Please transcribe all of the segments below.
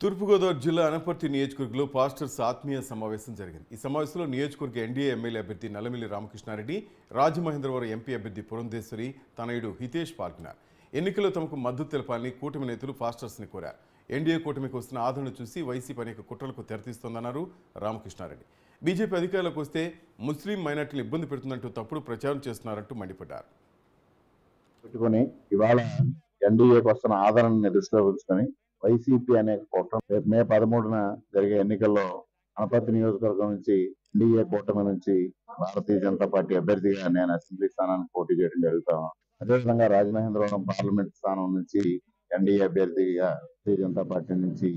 తూర్పుగోదావరి జిల్లా అనపర్తి నియోజకవర్గంలో పాస్టర్స్ ఆత్మీయ సమావేశం జరిగింది. ఈ సమావేశంలో నియోజకవర్గ ఎన్డీఏ ఎమ్మెల్యే అభ్యర్థి నల్లమిల్లి రామకృష్ణారెడ్డి, రాజమహేంద్రవరం ఎంపీ అభ్యర్థి పురంధేశ్వరి తనయుడు హితేష్ పాల్గొన్నారు. ఎన్నికల్లో తమకు మద్దతు తెలపాలని కూటమి నేతలు పాస్టర్స్ని కోరారు. ఎన్డీఏ కూటమికి వస్తున్న ఆదరణ చూసి వైసీపీ అనేక కుట్రలకు తెరతీస్తోందన్నారు రామకృష్ణారెడ్డి. బీజేపీ అధికారంలోకి వస్తే ముస్లిం మైనార్టీలు ఇబ్బంది పెడుతుందంటూ తప్పుడు ప్రచారం చేస్తున్నారంటూ మండిపడ్డారు. పెట్టుకుని ఇవాళ ఎన్డీఏకి వస్తున్న ఆదరణని దృష్టిలో ఉంచుకొని వైసీపీ అనే కూటమి రేపు మే 13న జరిగే ఎన్నికల్లో అనపర్తి నియోజకవర్గం నుంచి ఎన్డీఏ కూటమి నుంచి భారతీయ జనతా పార్టీ అభ్యర్థిగా నేను అసెంబ్లీ స్థానానికి పోటీ చేయడం జరుగుతాను. అదేవిధంగా రాజమహేంద్రవరం పార్లమెంట్ స్థానం నుంచి ఎన్డీఏ అభ్యర్థిగా భారతీయ జనతా పార్టీ నుంచి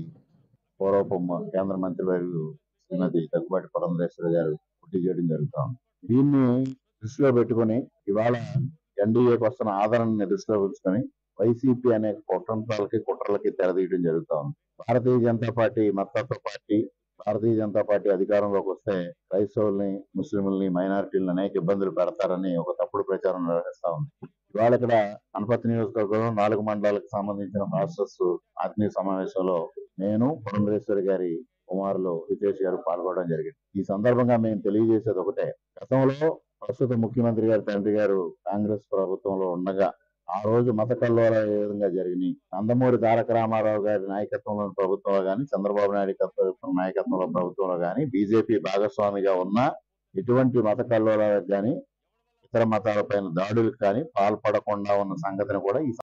పూర్వపు కేంద్ర మంత్రివర్యులు శ్రీమతి దగ్గుబాటి పురంధేశ్వరి గారు పోటీ చేయడం జరుగుతాం. దీన్ని దృష్టిలో పెట్టుకుని ఇవాళ ఎన్డీఏకి వస్తున్న ఆదరణని దృష్టిలో ఉంచుకొని వైసీపీ అనే కుట్రలకి తెరదీయడం జరుగుతా ఉంది. భారతీయ జనతా పార్టీ మద్దతు పార్టీ, భారతీయ జనతా పార్టీ అధికారంలోకి వస్తే క్రైస్తవుల్ని, ముస్లింలని, మైనారిటీలను అనేక ఇబ్బందులు పెడతారని ఒక తప్పుడు ప్రచారం నిర్వహిస్తా ఉంది. ఇవాళ ఇక్కడ అనపర్తి నియోజకవర్గంలో 4 మండలాలకు సంబంధించిన పాస్టర్స్ ఆత్మీయ సమావేశంలో నేను, పురంధేశ్వరి గారి కుమారులు హితేష్ గారు పాల్గొనడం జరిగింది. ఈ సందర్భంగా మేము తెలియజేసేది ఒకటే, గతంలో ప్రస్తుత ముఖ్యమంత్రి గారి తండ్రి గారు కాంగ్రెస్ ప్రభుత్వంలో ఉండగా ఆ రోజు మత కల్లోల ఏ విధంగా జరిగినాయి, నందమూరి తారక రామారావు గారి నాయకత్వంలోని ప్రభుత్వంలో గాని, చంద్రబాబు నాయుడు నాయకత్వంలో ప్రభుత్వంలో గాని, బీజేపీ భాగస్వామిగా ఉన్న ఎటువంటి మత కల్లోలాలకు గాని, ఇతర మతాలపైన దాడులకు కానీ పాల్పడకుండా ఉన్న సంగతిని కూడా ఈ